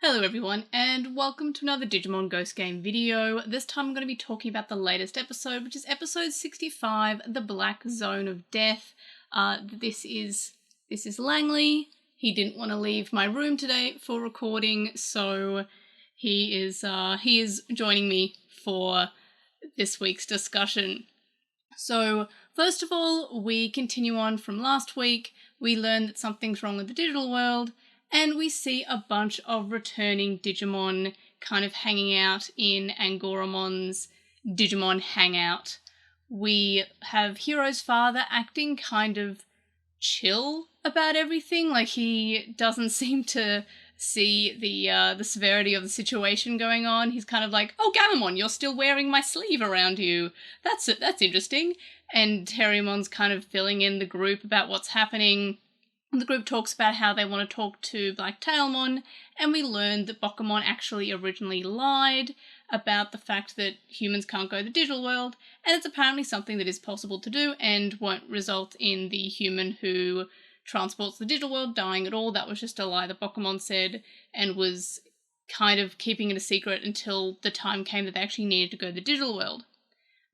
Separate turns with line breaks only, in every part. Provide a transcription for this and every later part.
Hello everyone, and welcome to another Digimon Ghost Game video. This time I'm going to be talking about the latest episode, which is episode 65, The Black Zone of Death. This is Langley. He didn't want to leave my room today for recording, so he is joining me for this week's discussion. So, first of all, we continue on from last week. We learn that something's wrong with the digital world, and we see a bunch of returning Digimon kind of hanging out in Angoramon's Digimon Hangout. We have Hiro's father acting kind of chill about everything, like he doesn't seem to see the severity of the situation going on. He's kind of like, "Oh, Gamamon, you're still wearing my sleeve around you. That's interesting." And Terriermon's kind of filling in the group about what's happening. The group talks about how they want to talk to Blacktailmon, and we learn that Bokamon actually originally lied about the fact that humans can't go to the digital world, and it's apparently something that is possible to do and won't result in the human who transports the digital world dying at all. That was just a lie that Bokamon said, and was kind of keeping it a secret until the time came that they actually needed to go to the digital world.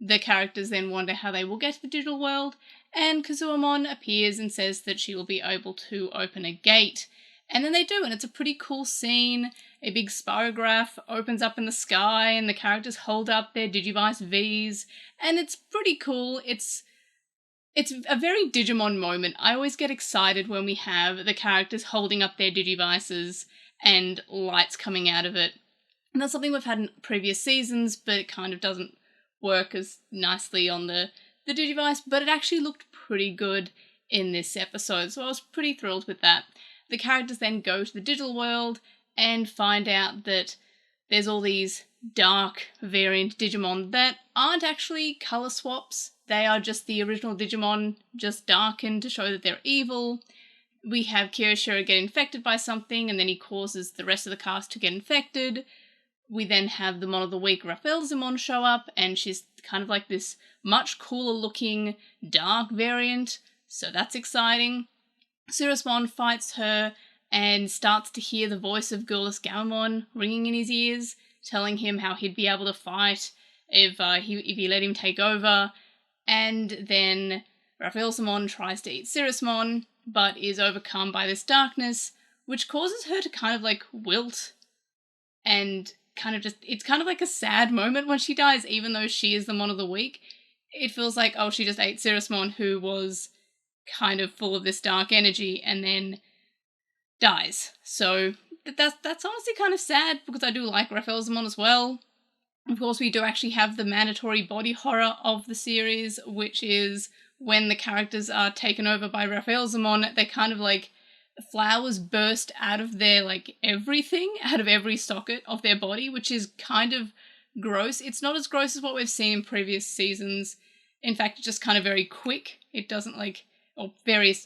The characters then wonder how they will get to the digital world, and Kazuamon appears and says that she will be able to open a gate. And then they do, and it's a pretty cool scene. A big spirograph opens up in the sky, and the characters hold up their Digivice Vs, and it's pretty cool. It's a very Digimon moment. I always get excited when we have the characters holding up their Digivices and lights coming out of it. And that's something we've had in previous seasons, but it kind of doesn't work as nicely on the Digivice, but it actually looked pretty good in this episode, so I was pretty thrilled with that. The characters then go to the digital world and find out that there's all these dark variant Digimon that aren't actually colour swaps. They are just the original Digimon, just darkened to show that they're evil. We have Kiyoshiro get infected by something, and then he causes the rest of the cast to get infected. We then have the Mon of the Week, Rafelzimon, show up, and she's kind of like this much cooler looking dark variant, so that's exciting. Cirrusmon fights her and starts to hear the voice of Gulas Gamamon ringing in his ears, telling him how he'd be able to fight if he let him take over. And then Rafelzimon tries to eat Cirrusmon, but is overcome by this darkness, which causes her to kind of like wilt and it's kind of like a sad moment when she dies, even though she is the Mon of the Week. It feels like, oh, she just ate Cirrusmon, who was kind of full of this dark energy, and then dies. So that's honestly kind of sad, because I do like Rafelzimon as well. Of course, we do actually have the mandatory body horror of the series, which is when the characters are taken over by Rafelzimon, they kind of like flowers burst out of their everything, out of every socket of their body, which is kind of gross. It's not as gross as what we've seen in previous seasons. In fact, it's just kind of very quick. It doesn't various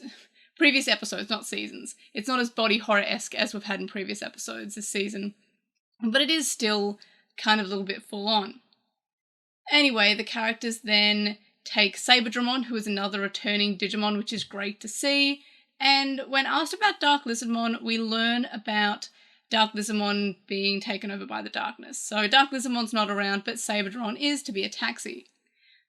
previous episodes, not seasons. It's not as body horror-esque as we've had in previous episodes this season, but it is still kind of a little bit full on. Anyway, the characters then take Saberdramon, who is another returning Digimon, which is great to see. And when asked about Dark Lizardmon, we learn about Dark Lizardmon being taken over by the darkness. So Dark Lizardmon's not around, but Saberdramon is to be a taxi.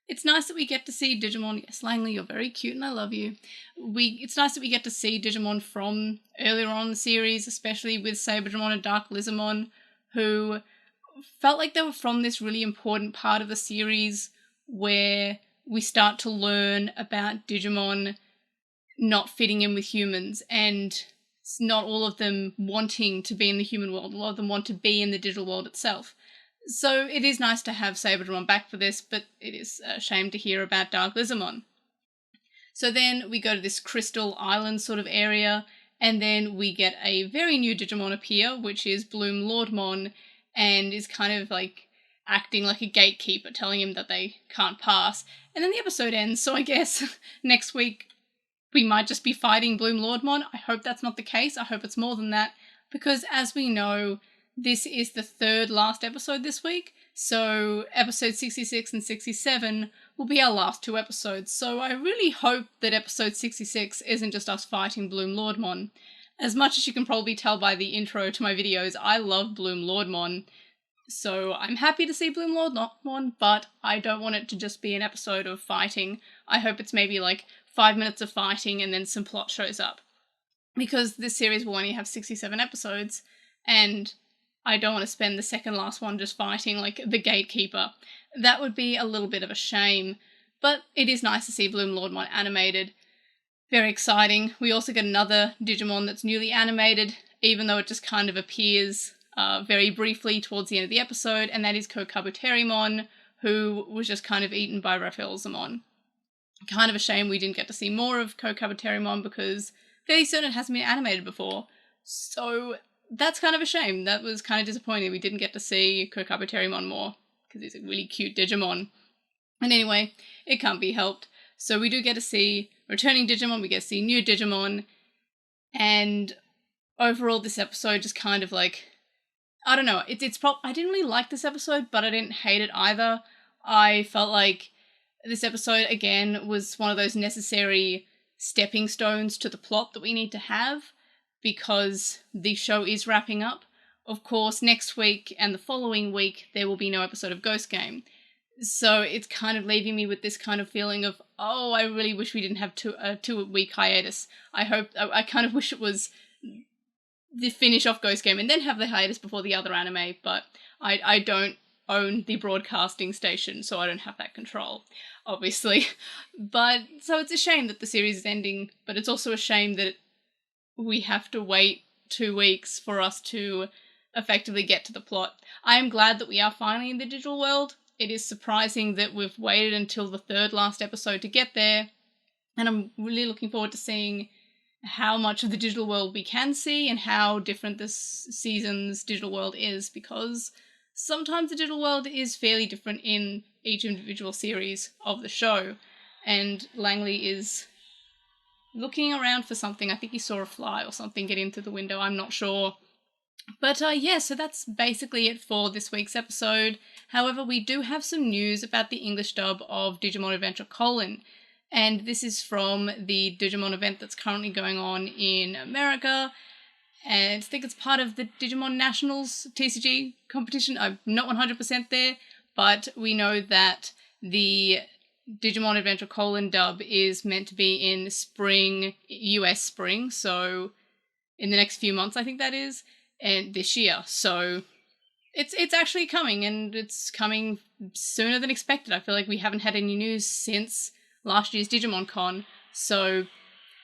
It's nice that we get to see Digimon. Yes, Langley, you're very cute and I love you. It's nice that we get to see Digimon from earlier on in the series, especially with Saberdramon and Dark Lizardmon, who felt like they were from this really important part of the series where we start to learn about Digimon not fitting in with humans, and not all of them wanting to be in the human world. A lot of them want to be in the digital world itself. So it is nice to have Saberdramon back for this, but it is a shame to hear about Dark Lizardmon. So then we go to this Crystal Island sort of area, and then we get a very new Digimon appear, which is Bloom Lordmon, and is kind of like acting like a gatekeeper, telling him that they can't pass. And then the episode ends, so I guess next week we might just be fighting Bloom Lordmon. I hope that's not the case. I hope it's more than that, because as we know, this is the third last episode this week, so episode 66 and 67 will be our last two episodes. So I really hope that episode 66 isn't just us fighting Bloom Lordmon. As much as you can probably tell by the intro to my videos, I love Bloom Lordmon. So I'm happy to see Bloom Lordmon, but I don't want it to just be an episode of fighting. I hope it's maybe like 5 minutes of fighting and then some plot shows up. Because this series will only have 67 episodes, and I don't want to spend the second last one just fighting like the Gatekeeper. That would be a little bit of a shame, but it is nice to see Bloom Lordmon animated. Very exciting. We also get another Digimon that's newly animated, even though it just kind of appears very briefly towards the end of the episode, and that is Kokabuterimon, who was just kind of eaten by Rafaelzamon. Kind of a shame we didn't get to see more of Kokabuterimon because fairly certain it hasn't been animated before. So that's kind of a shame. That was kind of disappointing. We didn't get to see Kokabuterimon more because he's a really cute Digimon. And anyway, it can't be helped. So we do get to see returning Digimon, we get to see new Digimon, and overall this episode just kind of like, I don't know, I didn't really like this episode, but I didn't hate it either. I felt like this episode, again, was one of those necessary stepping stones to the plot that we need to have, because the show is wrapping up. Of course, next week and the following week, there will be no episode of Ghost Game. So it's kind of leaving me with this kind of feeling of, oh, I really wish we didn't have a 2-week hiatus. I kind of wish it was the finish off Ghost Game and then have the hiatus before the other anime, but I don't own the broadcasting station, so I don't have that control, obviously. But, so it's a shame that the series is ending, but it's also a shame that we have to wait 2 weeks for us to effectively get to the plot. I am glad that we are finally in the digital world. It is surprising that we've waited until the third last episode to get there, and I'm really looking forward to seeing how much of the digital world we can see and how different this season's digital world is, because sometimes the digital world is fairly different in each individual series of the show, and Langley is looking around for something. I think he saw a fly or something get in through the window, I'm not sure. But yeah, so that's basically it for this week's episode. However, we do have some news about the English dub of Digimon Adventure Colon, and this is from the Digimon event that's currently going on in America, and I think it's part of the Digimon Nationals TCG competition. I'm not 100% there, but we know that the Digimon Adventure Colon dub is meant to be in spring, US spring, so in the next few months I think that is, and this year. So it's actually coming, and it's coming sooner than expected. I feel like we haven't had any news since last year's Digimon Con, so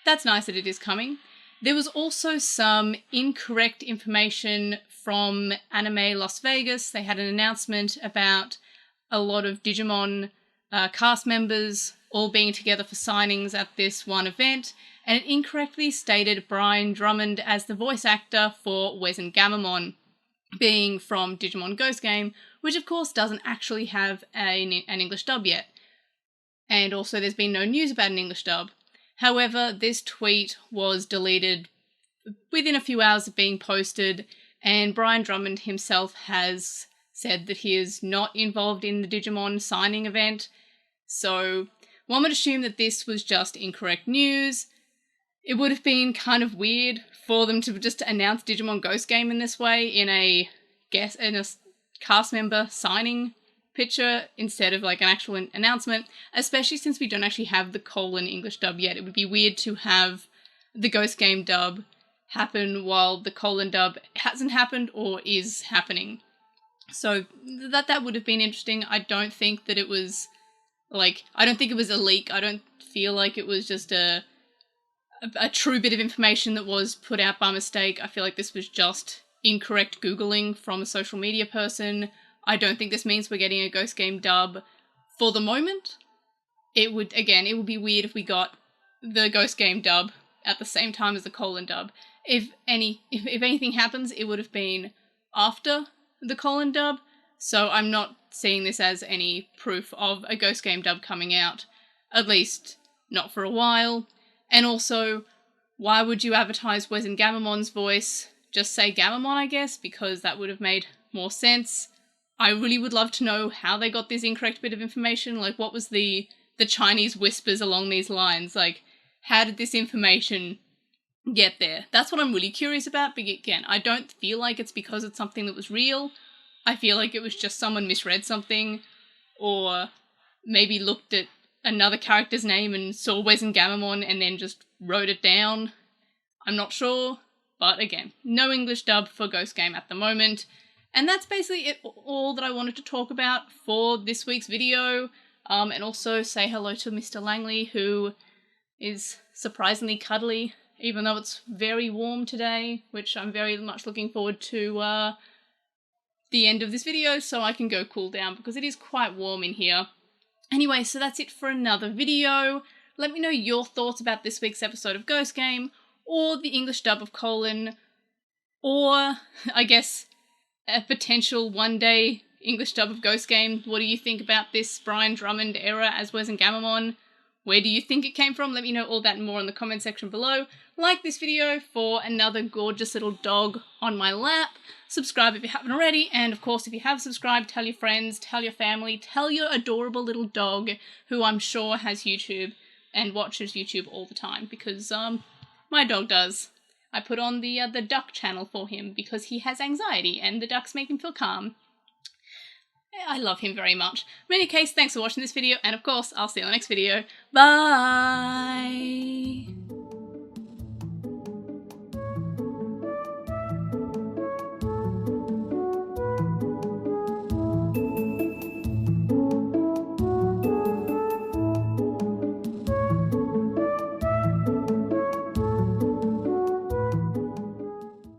that's nice that it is coming. There was also some incorrect information from Anime Las Vegas. They had an announcement about a lot of Digimon cast members all being together for signings at this one event, and it incorrectly stated Brian Drummond as the voice actor for Wesengamamon, being from Digimon Ghost Game, which of course doesn't actually have an English dub yet. And also there's been no news about an English dub. However, this tweet was deleted within a few hours of being posted, and Brian Drummond himself has said that he is not involved in the Digimon signing event. So one would assume that this was just incorrect news. It would have been kind of weird for them to just announce Digimon Ghost Game in this way, in a cast member signing picture instead of like an actual announcement, especially since we don't actually have the Colon English dub yet. It would be weird to have the Ghost Game dub happen while the Colon dub hasn't happened or is happening. So that would have been interesting. I don't think that it was I don't think it was a leak. I don't feel like it was just a true bit of information that was put out by mistake. I feel like this was just incorrect Googling from a social media person. I don't think this means we're getting a Ghost Game dub for the moment. It would be weird if we got the Ghost Game dub at the same time as the Colon dub. If anything happens, it would have been after the Colon dub, so I'm not seeing this as any proof of a Ghost Game dub coming out, at least not for a while. And also, why would you advertise Wesengamamon's voice? Just say Gamamon, I guess, because that would have made more sense. I really would love to know how they got this incorrect bit of information. Like, what was the Chinese whispers along these lines? Like, how did this information get there. That's what I'm really curious about, but again, I don't feel like it's because it's something that was real. I feel like it was just someone misread something, or maybe looked at another character's name and saw Wizengamamon and then just wrote it down. I'm not sure, but again, no English dub for Ghost Game at the moment. And that's basically all that I wanted to talk about for this week's video. And also say hello to Mr. Langley, who is surprisingly cuddly, even though it's very warm today, which I'm very much looking forward to the end of this video so I can go cool down because it is quite warm in here. Anyway, so that's it for another video. Let me know your thoughts about this week's episode of Ghost Game, or the English dub of Colon, or I guess a potential one-day English dub of Ghost Game. What do you think about this Brian Drummond era as Wizengamamon? Where do you think it came from? Let me know all that and more in the comment section below. Like this video for another gorgeous little dog on my lap. Subscribe if you haven't already. And of course, if you have subscribed, tell your friends, tell your family, tell your adorable little dog, who I'm sure has YouTube and watches YouTube all the time, because my dog does. I put on the duck channel for him because he has anxiety and the ducks make him feel calm. I love him very much. In any case, thanks for watching this video, and of course, I'll see you in the next video. Bye!